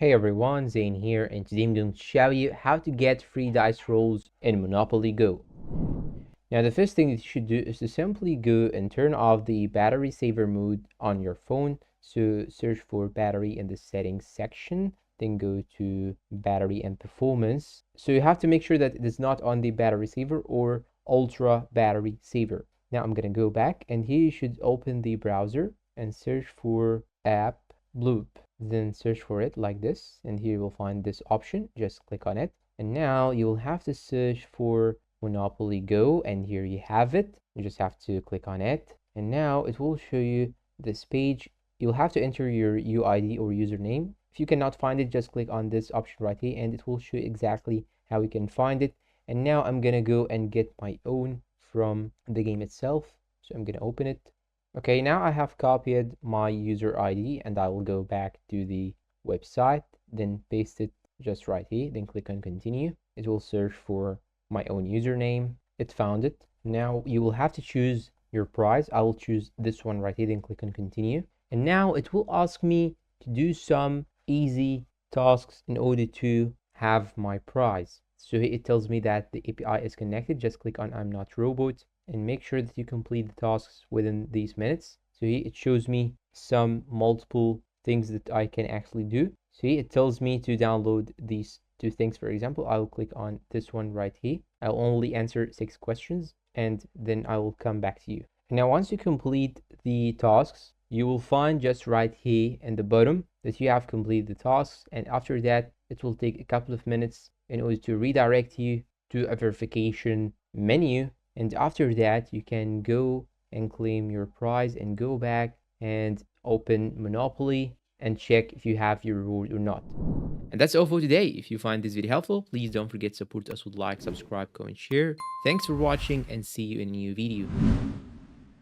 Hey everyone, Zane here, and today I'm going to show you how to get free dice rolls in Monopoly Go. Now, the first thing that you should do is to simply go and turn off the battery saver mode on your phone. So search for battery in the settings section, then go to battery and performance. So you have to make sure that it is not on the battery saver or ultra battery saver. Now I'm going to go back, and here you should open the browser and search for app Bloop. Then search for it like this, and here you will find this option. Just click on it, and now you will have to search for Monopoly Go, and here you have it. You just have to click on it, and now it will show you this page. You'll have to enter your UID or username. If you cannot find it, just click on this option right here, and it will show you exactly how you can find it. And now I'm gonna go and get my own from the game itself. So I'm gonna open it. Okay, now I have copied my user ID, and I will go back to the website, then paste it just right here, then click on continue. It will search for my own username. It found it. Now you will have to choose your prize. I will choose this one right here, then click on continue. And now it will ask me to do some easy tasks in order to have my prize. So it tells me that the API is connected. Just click on I'm not robot and make sure that you complete the tasks within these minutes. So here it shows me some multiple things that I can actually do. So here it tells me to download these two things. For example, I'll click on this one right here. I'll only answer 6 questions, and then I will come back to you. And now once you complete the tasks, you will find just right here in the bottom that you have completed the tasks, and after that it will take a couple of minutes in order to redirect you to a verification menu, and after that you can go and claim your prize and go back and open Monopoly and check if you have your reward or not. And that's all for today. If you find this video helpful, please don't forget to support us with like, subscribe, comment, share. Thanks for watching, and see you in a new video.